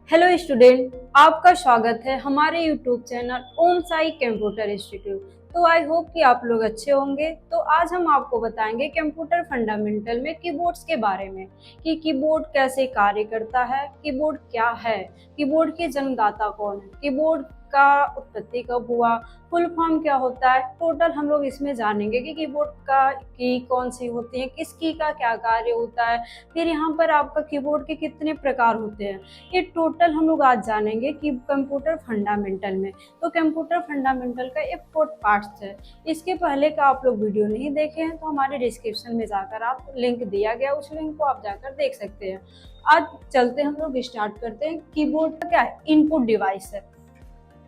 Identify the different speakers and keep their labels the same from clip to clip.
Speaker 1: Hello student, आपका स्वागत है हमारे यूट्यूब चैनल ओम साई कंप्यूटर इंस्टीट्यूट। तो आई होप कि आप लोग अच्छे होंगे। तो आज हम आपको बताएंगे कंप्यूटर फंडामेंटल में कीबोर्ड्स के बारे में कि कीबोर्ड कैसे कार्य करता है, कीबोर्ड क्या है, कीबोर्ड के जन्मदाता कौन है, कीबोर्ड का उत्पत्ति कब हुआ, फुल फॉर्म क्या होता है। टोटल हम लोग इसमें जानेंगे कि कीबोर्ड का की कौन सी होती है, किस की का क्या कार्य होता है, फिर यहाँ पर आपका कीबोर्ड के कितने प्रकार होते हैं। ये टोटल हम लोग आज जानेंगे कि कंप्यूटर फंडामेंटल में। तो कंप्यूटर फंडामेंटल का एक 4 पार्ट्स है। इसके पहले का आप लोग वीडियो नहीं देखे हैं तो हमारे डिस्क्रिप्शन में जाकर आप लिंक दिया गया, उस लिंक को आप जाकर देख सकते हैं। आज चलते हम लोग स्टार्ट करते हैं। कीबोर्ड का क्या है? इनपुट डिवाइस है।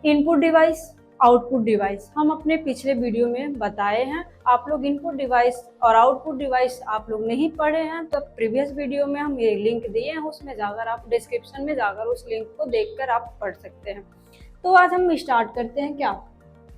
Speaker 1: इनपुट डिवाइस, आउटपुट डिवाइस हम अपने पिछले वीडियो में बताए हैं। आप लोग इनपुट डिवाइस और आउटपुट डिवाइस आप लोग नहीं पढ़े हैं तो प्रीवियस वीडियो में हम ये लिंक दिए हैं, उसमें जाकर आप डिस्क्रिप्शन में जाकर उस लिंक को देखकर आप पढ़ सकते हैं। तो आज हम स्टार्ट करते हैं। क्या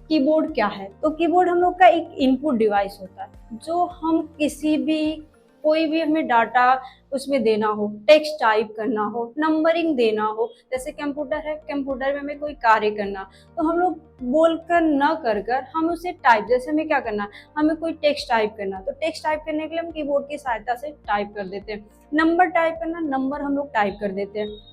Speaker 1: कीबोर्ड क्या है? तो कीबोर्ड हम लोग का एक इनपुट डिवाइस होता है जो हम किसी भी कोई भी हमें डाटा उसमें देना हो, टेक्स्ट टाइप करना हो, नंबरिंग देना हो। जैसे कंप्यूटर है, कंप्यूटर में हमें कोई कार्य करना तो हम लोग बोलकर न कर कर हम उसे टाइप, जैसे हमें क्या करना, हमें कोई टेक्स्ट टाइप करना तो टेक्स्ट टाइप करने के लिए हम कीबोर्ड की सहायता से टाइप कर देते हैं। नंबर टाइप करना, नंबर हम लोग टाइप कर देते हैं।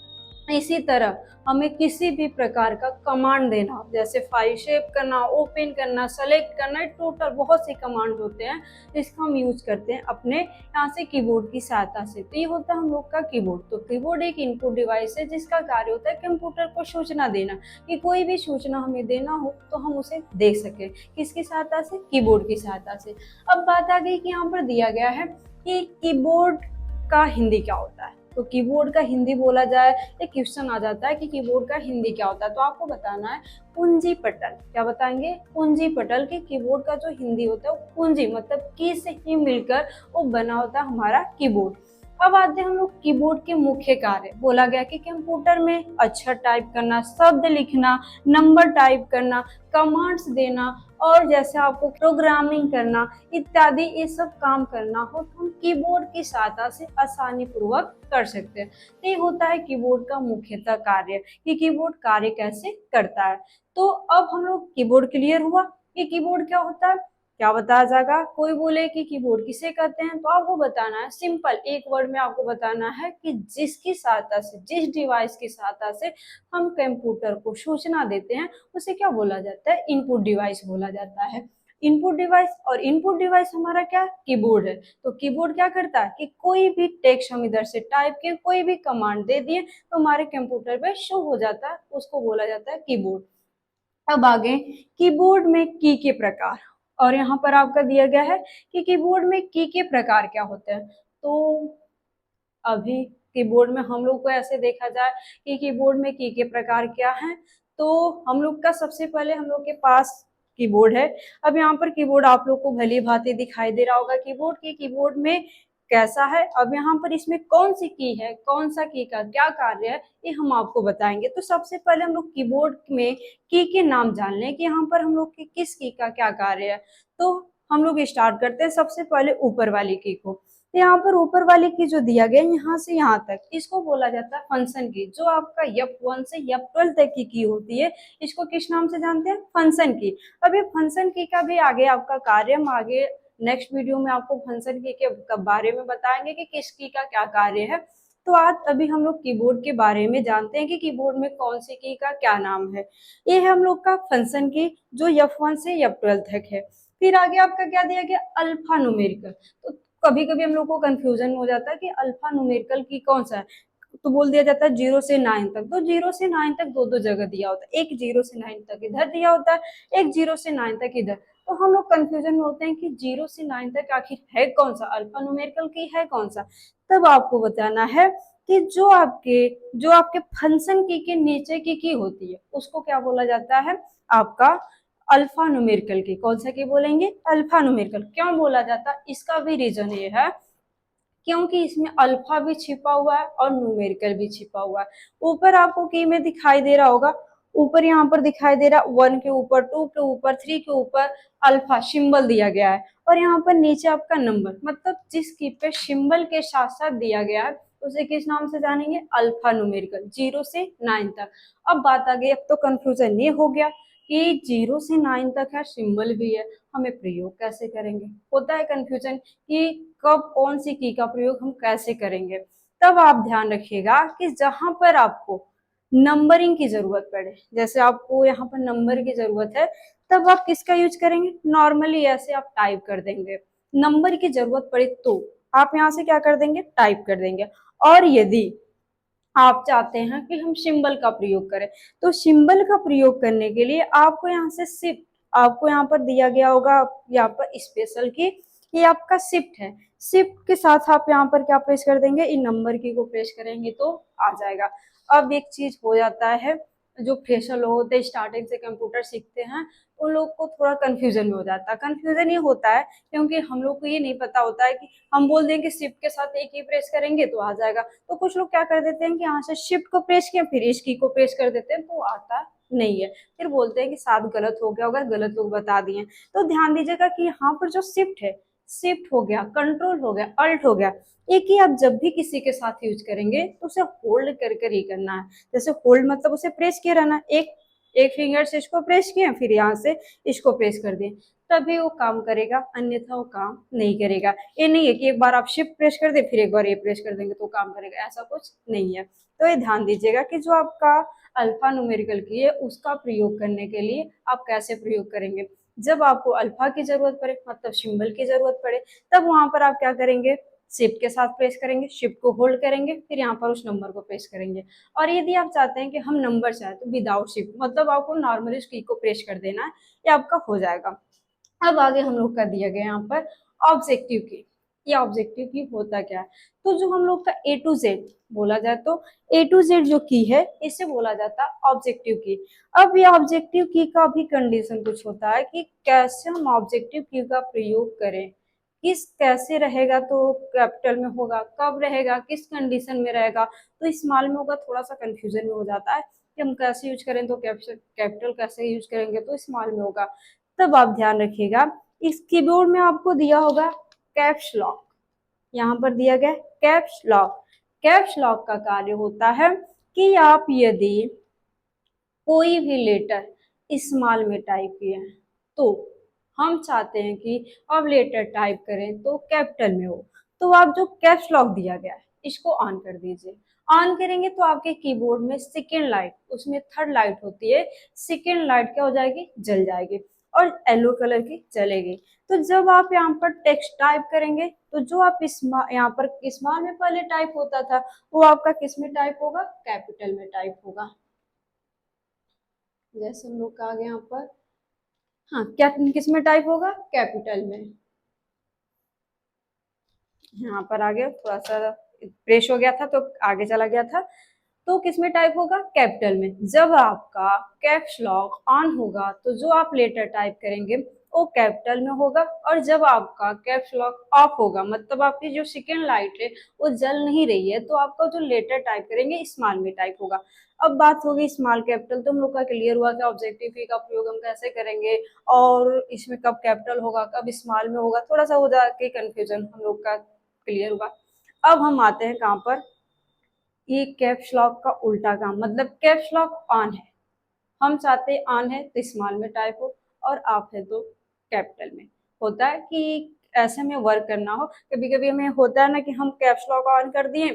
Speaker 1: इसी तरह हमें किसी भी प्रकार का कमांड देना, जैसे फाइल शेप करना, ओपन करना, सेलेक्ट करना, टोटल बहुत से कमांड होते हैं जिसका हम यूज करते हैं अपने यहाँ से कीबोर्ड की सहायता से। तो ये होता है हम लोग का कीबोर्ड। तो कीबोर्ड एक इनपुट डिवाइस है जिसका कार्य होता है कंप्यूटर को सूचना देना, कि कोई भी सूचना हमें देना हो तो हम उसे दे सके। किसकी सहायता से? कीबोर्ड की सहायता से। अब बात आ गई कि यहाँ पर दिया गया है कि कीबोर्ड का हिंदी क्या होता है। तो कीबोर्ड का हिंदी बोला जाए, एक क्वेश्चन आ जाता है कि कीबोर्ड का हिंदी क्या होता है। तो आपको बताना है कुंजी पटल। क्या बताएंगे? कुंजी पटल। के कीबोर्ड का जो हिंदी होता है वो कुंजी मतलब की से ही मिलकर वो बना होता है हमारा कीबोर्ड। अब आते हैं हम लोग कीबोर्ड के मुख्य कार्य। बोला गया कि कंप्यूटर में अक्षर टाइप करना, शब्द लिखना, नंबर टाइप करना, कमांड्स देना और जैसे आपको प्रोग्रामिंग करना इत्यादि ये सब काम करना हो तो हम कीबोर्ड की सहायता से आसानी पूर्वक कर सकते हैं। तो ये होता है कीबोर्ड का मुख्यतः कार्य कि कीबोर्ड कार्य कैसे करता है। तो अब हम लोग कीबोर्ड क्लियर हुआ कि कीबोर्ड क्या होता है, क्या बताया जाएगा। कोई बोले कि कीबोर्ड किसे कहते हैं तो आपको बताना है सिंपल एक वर्ड में। आपको बताना है कि जिसकी सहायता से, जिस डिवाइस की सहायता से हम कंप्यूटर को सूचना देते हैं उसे क्या बोला जाता है? इनपुट डिवाइस बोला जाता है। इनपुट डिवाइस, और इनपुट डिवाइस हमारा क्या? कीबोर्ड है। तो कीबोर्ड क्या करता है कि कोई भी टेक्स्ट हम इधर से टाइप किए, कोई भी कमांड दे दिए तो हमारे कंप्यूटर पे शो हो जाता है, उसको बोला जाता है कीबोर्ड। अब आगे कीबोर्ड में की के प्रकार। और यहाँ पर आपका दिया गया है कि कीबोर्ड में की के प्रकार क्या होते हैं। तो अभी कीबोर्ड में हम लोग को ऐसे देखा जाए कि कीबोर्ड में की के प्रकार क्या हैं। तो हम लोग का सबसे पहले हम लोग के पास कीबोर्ड है। अब यहाँ पर कीबोर्ड आप लोग को भली भांति दिखाई दे रहा होगा। कीबोर्ड में कैसा है। अब यहाँ पर इसमें कौन सी की है, कौन सा की का क्या कार्य है, ये हम आपको बताएंगे। तो सबसे पहले हम लोग कीबोर्ड में की के नाम जान लें कि यहाँ पर हम लोग की किस की का क्या कार्य है। तो हम लोग स्टार्ट करते हैं सबसे पहले ऊपर वाली की को। तो यहाँ पर ऊपर वाली की जो दिया गया यहाँ से यहाँ तक, इसको बोला जाता है फंक्शन की। जो आपका F1 से F12 तक की होती है, इसको किस नाम से जानते हैं? फंक्शन की। अब ये फंक्शन की का भी आगे आपका कार्य हम आगे नेक्स्ट वीडियो में आपको फंक्शन की के बारे में बताएंगे कि किस की का क्या कार्य है। तो आज अभी हम लोग कीबोर्ड के बारे में जानते हैं कि कीबोर्ड में कौन सी की का क्या नाम है। ये है हम लोग का फंक्शन की जो F1 से F12 तक है। फिर आगे आपका क्या दिया गया? Alpha numerical. तो कभी कभी हम लोग को कंफ्यूजन हो जाता है कि अल्फा न्यूमेरिकल की कौन सा है। तो बोल दिया जाता है 0 से 9 तक। तो 0 से 9 तक दो दो जगह दिया होता है, एक 0 से 9 तक इधर दिया होता है, एक 0 से 9 तक इधर। तो हम लोग कंफ्यूजन में होते हैं कि 0 से 9 तक आखिर है कौन सा, अल्फा न्यूमेरिकल की है कौन सा। तब आपको बताना है कि जो आपके फंक्शन की के नीचे की होती है उसको क्या बोला जाता है? आपका अल्फा न्यूमेरिकल की। कौन सा की बोलेंगे? Alpha numerical. क्यों बोला जाता है? इसका भी रीजन ये है क्योंकि इसमें अल्फा भी छिपा हुआ है और न्यूमेरिकल भी छिपा हुआ है। ऊपर आपको की में दिखाई दे रहा होगा, ऊपर यहाँ पर दिखाई दे रहा 1 के ऊपर, 2 के ऊपर, 3 के ऊपर अल्फा सिंबल दिया गया है और यहाँ पर नीचे आपका नंबर, मतलब जिस की पे सिंबल के साथ साथ दिया गया है उसे किस नाम से जानेंगे, अल्फा न्यूमेरिकल, 0 से 9 तक। अब बात आ गई, अब तो कंफ्यूजन ये हो गया कि 0 से 9 तक है, सिंबल भी है, हमें प्रयोग कैसे करेंगे, होता है कंफ्यूजन कि कब कौन सी की का प्रयोग हम कैसे करेंगे। तब आप ध्यान रखिएगा कि जहां पर आपको नंबरिंग की जरूरत पड़े, जैसे आपको यहाँ पर नंबर की जरूरत है, तब आप किसका यूज करेंगे, नॉर्मली ऐसे आप टाइप कर देंगे। नंबर की जरूरत पड़े तो आप यहाँ से क्या कर देंगे, टाइप कर देंगे। और यदि आप चाहते हैं कि हम सिंबल का प्रयोग करें, तो सिंबल का प्रयोग करने के लिए आपको यहाँ से शिफ्ट, आपको यहाँ पर दिया गया होगा यहाँ पर स्पेशल की, ये आपका शिफ्ट है, शिफ्ट के साथ आप यहाँ पर क्या प्रेस कर देंगे, इन नंबर की को प्रेस करेंगे तो आ जाएगा। अब एक चीज हो जाता है, जो फ्रेशर लोग होते हैं, स्टार्टिंग से कंप्यूटर सीखते हैं, उन लोग को थोड़ा कंफ्यूजन में हो जाता है। कंफ्यूजन ये होता है क्योंकि हम लोग को ये नहीं पता होता है कि हम बोल दें कि शिफ्ट के साथ एक ही प्रेस करेंगे तो आ जाएगा, तो कुछ लोग क्या कर देते हैं कि यहाँ से शिफ्ट को प्रेस किया फिर इस की को प्रेस कर देते हैं तो आता नहीं है, फिर बोलते हैं कि शायद गलत हो गया होगा, गलत लोग बता दिए। तो ध्यान दीजिएगा कि यहाँ पर जो शिफ्ट है, शिफ्ट हो गया, कंट्रोल हो गया, अल्ट हो गया, एक ही आप जब भी किसी के साथ यूज करेंगे तो उसे होल्ड कर कर ही करना है। जैसे होल्ड मतलब उसे प्रेस किए रहना, एक एक फिंगर से इसको प्रेस किया फिर यहाँ से इसको प्रेस कर दिए, तभी वो काम करेगा, अन्यथा वो काम नहीं करेगा। ये नहीं है कि एक बार आप शिफ्ट प्रेस कर दे फिर एक बार ये प्रेस कर देंगे तो काम करेगा, ऐसा कुछ नहीं है। तो ये ध्यान दीजिएगा कि जो आपका अल्फा न्यूमेरिकल की है उसका प्रयोग करने के लिए आप कैसे प्रयोग करेंगे। जब आपको अल्फा की जरूरत पड़े, मतलब सिंबल की जरूरत पड़े, तब वहां पर आप क्या करेंगे, शिफ्ट के साथ प्रेस करेंगे, शिफ्ट को होल्ड करेंगे, फिर यहाँ पर उस नंबर को प्रेस करेंगे। और यदि आप चाहते हैं कि हम नंबर चाहे तो विदाउट शिफ्ट, मतलब आपको नॉर्मली उस की को प्रेस कर देना है, ये आपका हो जाएगा। अब आगे हम लोग का दिया गया यहाँ पर ऑब्जेक्टिव की। ये ऑब्जेक्टिव की होता क्या है, तो जो हम लोग का ए टू जेड बोला जाए तो ए टू जेड जो की है इसे बोला जाता है ऑब्जेक्टिव की। अब ये ऑब्जेक्टिव की का भी कंडीशन कुछ होता है कि कैसे हम ऑब्जेक्टिव की का प्रयोग करें, किस कैसे रहेगा तो कैपिटल में होगा, कब रहेगा, किस कंडीशन में रहेगा, तो स्मॉल में होगा, थोड़ा सा कंफ्यूजन में हो जाता है कि हम कैसे यूज करें, तो कैपिटल कैसे यूज करेंगे तो स्मॉल में होगा। तब आप ध्यान रखिएगा, इस कीबोर्ड में आपको दिया होगा कैप्स लॉक, यहाँ पर दिया गया कैप्स लॉक। कैप्स लॉक का कार्य होता है कि आप यदि कोई भी लेटर स्मॉल में टाइप किए हैं तो हम चाहते हैं कि अब लेटर टाइप करें तो कैपिटल में हो, तो आप जो कैप्स लॉक दिया गया है इसको ऑन कर दीजिए। ऑन करेंगे तो आपके कीबोर्ड में सेकेंड लाइट, उसमें थर्ड लाइट होती है, सेकेंड लाइट क्या हो जाएगी, जल जाएगी और येलो कलर की चलेगी। तो जब आप यहाँ पर टेक्स्ट टाइप करेंगे तो जो आप यहाँ पर स्मॉल में पहले टाइप होता था वो आपका किस में टाइप होगा, कैपिटल में टाइप होगा। जैसे हम लोग का आ गया यहाँ पर, हाँ क्या किस में टाइप होगा, कैपिटल में। यहाँ पर आ गया, थोड़ा सा प्रेस हो गया था तो आगे चला गया था, तो किस में टाइप होगा, कैपिटल में। जब आपका कैप्स लॉक ऑन होगा तो जो आप लेटर टाइप करेंगे वो कैपिटल में होगा, और जब आपका कैप्स लॉक ऑफ होगा मतलब आपकी जो सेकेंड लाइट है वो जल नहीं रही है, तो आपका जो लेटर टाइप करेंगे स्मॉल में टाइप होगा। अब बात होगी स्मॉल कैपिटल, तो हम लोग का क्लियर हुआ कि ऑब्जेक्टिव की का प्रयोग हम कैसे करेंगे और इसमें कब कैपिटल होगा कब स्मॉल में होगा, थोड़ा सा हो जाके कंफ्यूजन हम लोग का क्लियर हुआ। अब हम आते हैं कहाँ पर, ये कैप्स लॉक का उल्टा काम, मतलब कैप्स लॉक ऑन है, हम चाहते हैं ऑन है तो स्मॉल में टाइप हो और ऑफ है तो कैपिटल में। होता है कि ऐसे में वर्क करना हो, कभी कभी हमें होता है ना कि हम कैप्स लॉक ऑन कर दिए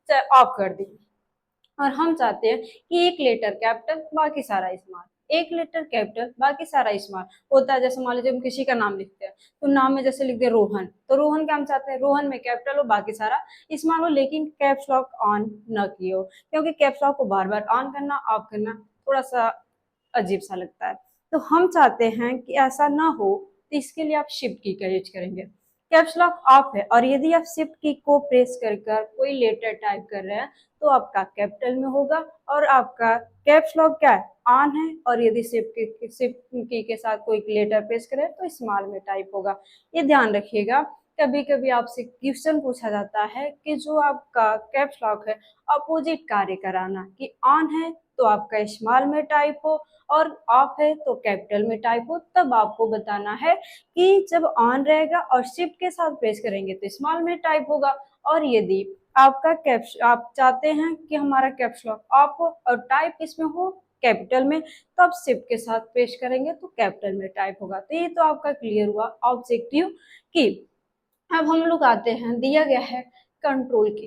Speaker 1: चाहे ऑफ कर दिए, और हम चाहते हैं कि एक लेटर कैपिटल बाकी सारा स्मॉल, एक लेटर कैपिटल बाकी सारा स्मॉल। होता है जैसे मान लीजिए हम किसी का नाम लिखते हैं तो नाम में जैसे लिख दे रोहन, तो रोहन का हम चाहते हैं रोहन में कैपिटल हो बाकी सारा स्मॉल हो, लेकिन कैप्स लॉक ऑन न किए हो, क्योंकि कैप्स लॉक को बार बार ऑन करना ऑफ करना थोड़ा सा अजीब सा लगता है। तो हम चाहते हैं कि ऐसा ना हो, तो इसके लिए आप शिफ्ट की का यूज करेंगे। कैप्स लॉक ऑफ है और यदि आप शिफ्ट की को प्रेस कर कर कोई लेटर टाइप कर रहे हैं तो आपका कैपिटल में होगा, और आपका कैप्स लॉक क्या है, ऑन है, और यदि शिफ्ट की के साथ कोई लेटर प्रेस करें तो स्मॉल में टाइप होगा। ये ध्यान रखिएगा। कभी कभी आपसे क्वेश्चन पूछा जाता है कि जो आपका कैप्स लॉक है अपोजिट कार्य कराना, कि ऑन है तो आपका स्मॉल में टाइप हो और ऑफ है तो कैपिटल में टाइप हो, तब आपको बताना है कि जब ऑन रहेगा और शिफ्ट के साथ प्रेस करेंगे तो स्मॉल में टाइप होगा, और यदि आपका कैप्स आप चाहते हैं कि हमारा कैप्स लॉक ऑफ हो और टाइप किसमें हो, कैपिटल में, तो आप शिफ्ट के साथ पेश करेंगे तो कैपिटल में टाइप होगा। तो ये तो आपका क्लियर हुआ ऑब्जेक्टिव की। अब हम लोग आते हैं, दिया गया है कंट्रोल की।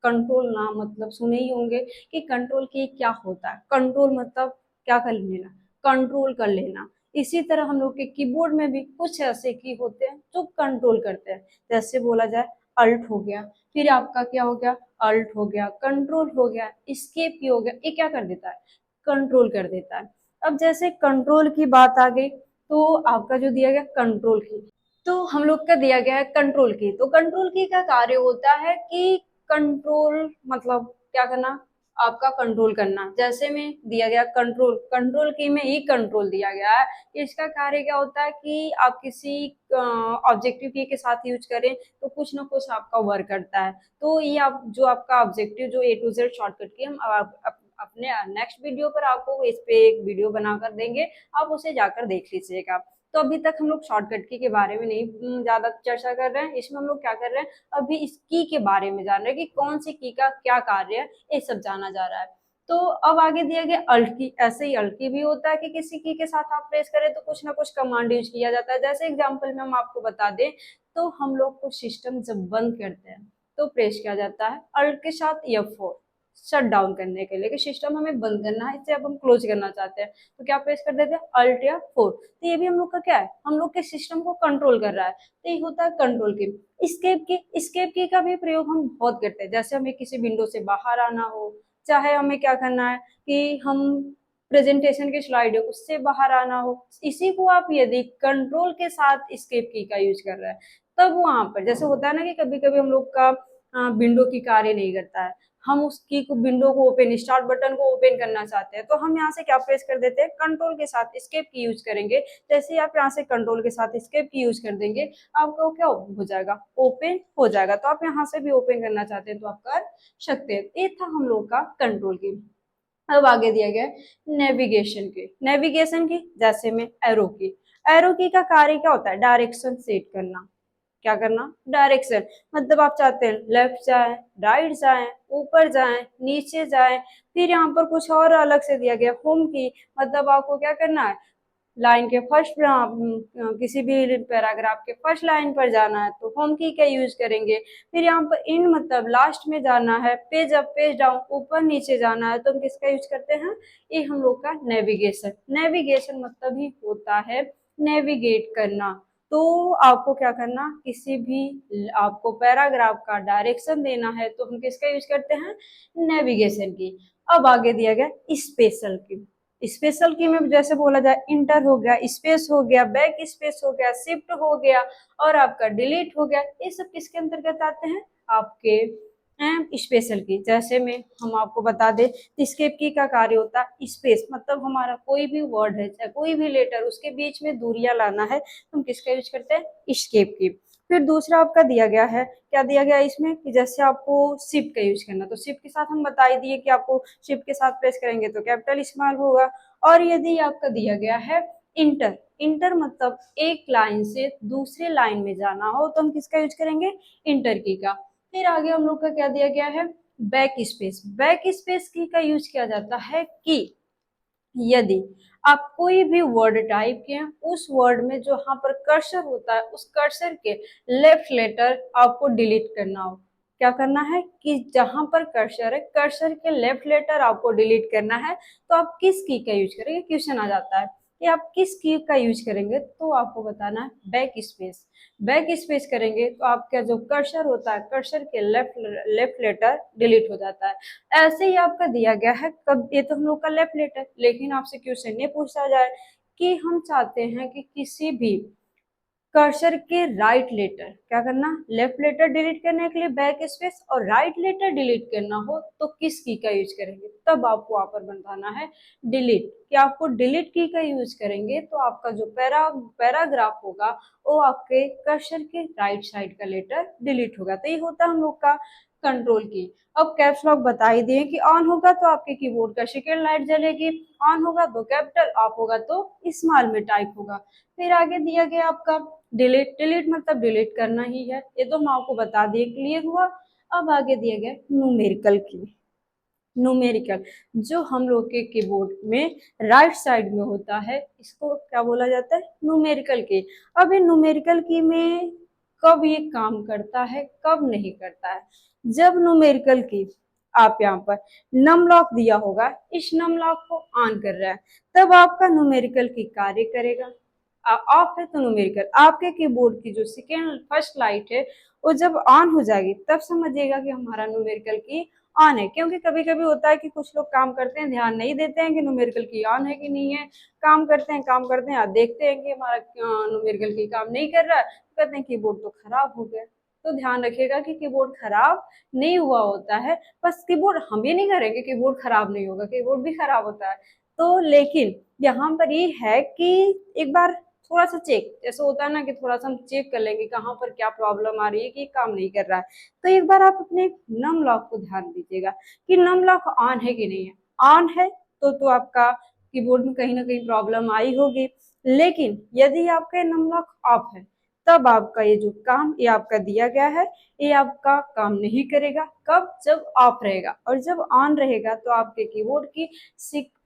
Speaker 1: कंट्रोल नाम मतलब सुने ही होंगे कि कंट्रोल की क्या होता है। कंट्रोल मतलब क्या कर लेना, कंट्रोल कर लेना। इसी तरह हम लोग के कीबोर्ड में भी कुछ ऐसे की होते हैं जो कंट्रोल करते हैं। जैसे बोला जाए अल्ट हो गया, फिर आपका क्या हो गया, अल्ट हो गया, कंट्रोल हो गया, एस्केप हो गया, ये क्या कर देता है, कंट्रोल कर देता है। अब जैसे कंट्रोल की बात आ गई तो आपका जो दिया गया कंट्रोल की, तो हम लोग का दिया गया है कंट्रोल की। तो कंट्रोल की का कार्य होता है कि कंट्रोल मतलब क्या करना, आपका कंट्रोल करना। जैसे में दिया गया कंट्रोल, कंट्रोल की में ही कंट्रोल दिया गया है। इसका कार्य क्या होता है कि आप किसी ऑब्जेक्टिव की के साथ यूज करें तो कुछ ना कुछ आपका वर्क करता है। तो ये आप जो आपका ऑब्जेक्टिव जो A to Z शॉर्टकट की हम अपने नेक्स्ट वीडियो पर आपको इस पे एक वीडियो बनाकर देंगे, आप उसे जाकर देख लीजिएगा। तो अभी तक हम लोग शॉर्टकट की के बारे में नहीं ज्यादा चर्चा कर रहे हैं, इसमें हम लोग क्या कर रहे हैं, अभी इस की के बारे में जान रहे हैं कि कौन सी की का क्या कार्य है, ये सब जाना जा रहा है। तो अब आगे दिया गया अल्ट की। ऐसे ही अल्ट की भी होता है कि किसी की के साथ आप प्रेस करें तो कुछ ना कुछ कमांड यूज किया जाता है। जैसे एग्जाम्पल में हम आपको बता दें तो हम लोग को सिस्टम जब बंद करते हैं तो प्रेस किया जाता है अल्ट के साथ F4 शट डाउन करने के लिए, कि सिस्टम हमें बंद करना है, इसे अब हम क्लोज करना चाहते हैं तो क्या प्रेस कर देते हैं, अल्ट या 4। तो ये भी हम लोग का क्या है, हम लोग के सिस्टम को कंट्रोल कर रहा है। तो ये होता है कंट्रोल की। स्केप की का भी प्रयोग हम बहुत करते हैं। जैसे हमें किसी विंडो से बाहर आना हो, चाहे हमें क्या करना है कि हम प्रेजेंटेशन की स्लाइड है उससे बाहर आना हो, इसी को आप यदि कंट्रोल के साथ स्केप की का यूज कर रहा है तब वहां पर जैसे होता है ना कि कभी कभी हम लोग का विंडो की कार्य नहीं करता है, हम उस की को विंडो को ओपन, स्टार्ट बटन को ओपन करना चाहते हैं तो हम यहाँ से क्या प्रेस कर देते हैं, कंट्रोल के साथ स्केप की यूज करेंगे। जैसे ही आप यहाँ से कंट्रोल के साथ स्केप की यूज कर देंगे आपका क्या हो जाएगा, ओपन हो जाएगा। तो आप यहाँ से भी ओपन करना चाहते हैं तो आप कर सकते हैं। ये था हम लोग का कंट्रोल की। अब आगे दिया गया नेविगेशन की। नेविगेशन की जैसे में एरो की, एरो की का कार्य क्या होता है, डायरेक्शन सेट करना। क्या करना, डायरेक्शन मतलब आप चाहते हैं लेफ्ट जाए, राइट जाए, ऊपर जाए, नीचे जाए। फिर यहाँ पर कुछ और अलग से दिया गया होम की, मतलब आपको क्या करना है, लाइन के फर्स्ट किसी भी पैराग्राफ के फर्स्ट लाइन पर जाना है तो होम की का यूज करेंगे। फिर यहाँ पर इन मतलब लास्ट में जाना है, पेज अप पेज डाउन, ऊपर नीचे जाना है तो हम किसका यूज करते हैं, ये हम लोग का नेविगेशन। नेविगेशन मतलब ही होता है नेविगेट करना। तो आपको क्या करना, किसी भी आपको पैराग्राफ का डायरेक्शन देना है तो हम किसका यूज करते हैं, नेविगेशन की। अब आगे दिया गया स्पेशल की। स्पेशल की में जैसे बोला जाए इंटर हो गया, स्पेस हो गया, बैक स्पेस हो गया, शिफ्ट हो गया और आपका डिलीट हो गया, ये सब किसके अंतर्गत आते हैं, आपके स्पेशल की। जैसे में हम आपको बता दें स्केप की का कार्य होता है स्पेस, मतलब हमारा कोई भी वर्ड है चाहे कोई भी लेटर उसके बीच में दूरियां लाना है तो हम किसका यूज करते हैं, स्केप की। फिर दूसरा आपका दिया गया है, क्या दिया गया है इसमें कि जैसे आपको शिफ्ट का यूज करना, तो शिफ्ट के साथ हम बता ही दिए कि आपको शिफ्ट के साथ प्रेस करेंगे तो कैपिटल इस्तेमाल होगा। और यदि आपका दिया गया है इंटर, इंटर मतलब एक लाइन से दूसरे लाइन में जाना हो तो हम किसका यूज करेंगे, इंटर की का। फिर आगे हम लोग का क्या दिया गया है, बैक स्पेस। बैक स्पेस की का यूज किया जाता है कि यदि आप कोई भी वर्ड टाइप किए उस वर्ड में जो यहाँ पर कर्सर होता है उस कर्सर के लेफ्ट लेटर आपको डिलीट करना हो, क्या करना है कि जहां पर कर्सर है कर्सर के लेफ्ट लेटर आपको डिलीट करना है तो आप किस की का यूज करेंगे, क्वेश्चन आ जाता है कि आप किस की का यूज करेंगे तो आपको बताना है बैक स्पेस। बैक स्पेस करेंगे तो आपका जो कर्सर होता है कर्सर के लेफ्ट लेटर डिलीट हो जाता है। ऐसे ही आपका दिया गया है, कब ये तो हम लोग का लेफ्ट लेटर, लेकिन आपसे क्वेश्चन ये पूछा जाए कि हम चाहते हैं कि किसी भी कर्सर के राइट लेटर, क्या करना, लेफ्ट लेटर डिलीट करने के लिए बैक स्पेस और राइट लेटर डिलीट करना हो तो किस की का यूज करेंगे, तब आपको वहां पर बताना है डिलीट। कि आपको डिलीट की का यूज करेंगे तो आपका जो पैराग्राफ होगा वो आपके कर्सर के राइट साइड का लेटर डिलीट होगा। तो ये होता है हम लोग का कंट्रोल की। अब कैप्स लॉक बता ही दिए कि ऑन होगा तो आपके कीबोर्ड का सेकेंड लाइट जलेगी, ऑन होगा तो कैपिटल, ऑफ होगा तो स्मॉल में टाइप होगा। फिर आगे दिया गया आपका डिलीट। डिलीट मतलब डिलीट करना ही है, ये तो हम आपको बता दिए, क्लियर हुआ। अब आगे दिया गया न्यूमेरिकल की। न्यूमेरिकल जो हम लोग के कीबोर्ड में राइट साइड में होता है, इसको क्या बोला जाता है? न्यूमेरिकल की। अब ये न्यूमेरिकल की में कब ये काम करता है, कब नहीं करता है? जब न्यूमेरिकल की आप यहाँ पर नम लॉक दिया होगा, इस नम लॉक को ऑन कर रहा है, तब आपका न्यूमेरिकल की कार्य करेगा। ऑफ है तो न्यूमेरिकल, आपके कीबोर्ड की जो सेकेंड फर्स्ट लाइट है वो जब ऑन हो जाएगी तब समझिएगा कि हमारा न्यूमेरिकल की ऑन है। क्योंकि कभी कभी होता है कि कुछ लोग काम करते हैं, ध्यान नहीं देते हैं कि न्यूमेरिकल की ऑन है कि नहीं है, काम करते हैं, देखते हैं कि हमारा न्यूमेरिकल की काम नहीं कर रहा है, तो कहते हैं कीबोर्ड तो खराब हो गया। तो ध्यान रखिएगा कि कीबोर्ड खराब नहीं हुआ होता है, बस कीबोर्ड हम ये नहीं करेंगे कीबोर्ड खराब नहीं होगा, कीबोर्ड भी खराब होता है। तो लेकिन यहाँ पर ये है कि एक बार थोड़ा सा चेक, जैसे होता है ना कि थोड़ा सा हम चेक कर लेंगे कहाँ पर क्या प्रॉब्लम आ रही है कि काम नहीं कर रहा है। तो एक बार आप अपने नम लॉक को ध्यान दीजिएगा कि नम लॉक ऑन है कि नहीं है। ऑन है तो आपका कीबोर्ड में कहीं ना कहीं प्रॉब्लम आई होगी। लेकिन यदि आपका नम लॉक ऑफ है, तब आपका ये जो काम ये आपका दिया गया है, ये आपका काम नहीं करेगा। कब? जब ऑफ रहेगा। और जब ऑन रहेगा तो आपके कीबोर्ड की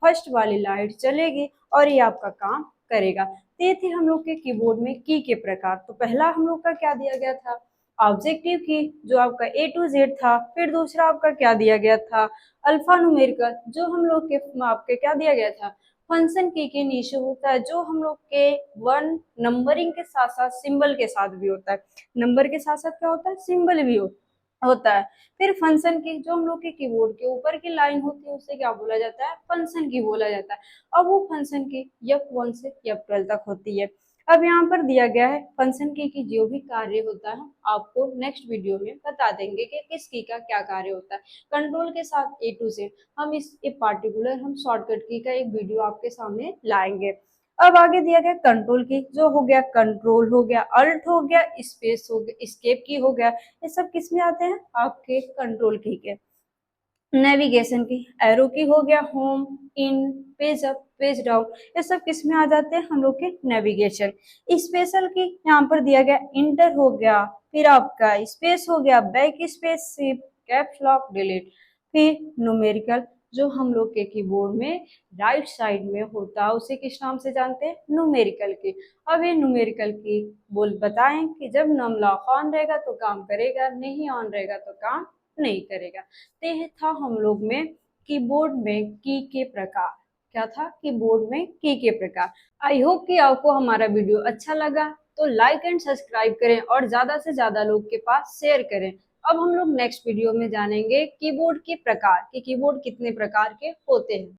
Speaker 1: फर्स्ट वाली लाइट चलेगी और ये आपका काम करेगा। तो ये थे हम लोग के कीबोर्ड में की के प्रकार। तो पहला हम लोग का क्या दिया गया था? ऑब्जेक्टिव की, जो आपका A to Z था। फिर दूसरा आपका क्या दिया गया था? अल्फा न्यूमेरिकल, जो हम लोग के आपके क्या दिया गया था? फंक्शन की के नीचे होता है, जो हम लोग के वन नंबरिंग के साथ साथ सिंबल के साथ भी होता है। नंबर के साथ साथ क्या होता है? सिंबल भी होता है। फिर फंक्शन की, जो हम लोग के कीबोर्ड के ऊपर की लाइन होती है, उसे क्या बोला जाता है? फंक्शन की बोला जाता है। अब वो फंक्शन की F1 से F12 तक होती है। अब यहाँ पर दिया गया है फंक्शन की जो भी कार्य होता है, आपको नेक्स्ट वीडियो में बता देंगे कि किस की का क्या कार्य होता है। कंट्रोल के साथ A to Z हम इस पार्टिकुलर हम शॉर्टकट की का एक वीडियो आपके सामने लाएंगे। अब आगे दिया गया कंट्रोल की, जो हो गया कंट्रोल हो गया, अल्ट हो गया, स्पेस हो गया, एस्केप की हो गया, ये सब किस में आते हैं? आपके कंट्रोल की के। नेविगेशन की, एरो की हो गया, होम, इन, पेज अप, पेज डाउन, ये सब किस में आ जाते हैं? हम लोग के नेविगेशन। स्पेशल की यहाँ पर दिया गया इंटर हो गया, फिर आपका स्पेस हो गया, back space, shift, caps lock, delete. फिर न्यूमेरिकल, जो हम लोग के कीबोर्ड में राइट साइड में होता है, उसे किस नाम से जानते हैं? न्यूमेरिकल की। अब ये न्यूमेरिकल की बोल बताएं कि जब नम लॉक ऑन रहेगा तो काम करेगा, नहीं ऑन रहेगा तो काम नहीं करेगा। तो यह था हम लोग में कीबोर्ड में की के प्रकार। क्या था? कीबोर्ड में की के प्रकार। आई होप कि आपको हमारा वीडियो अच्छा लगा, तो लाइक एंड सब्सक्राइब करें और ज्यादा से ज्यादा लोग के पास शेयर करें। अब हम लोग नेक्स्ट वीडियो में जानेंगे कीबोर्ड के प्रकार कि कीबोर्ड कितने प्रकार के होते हैं।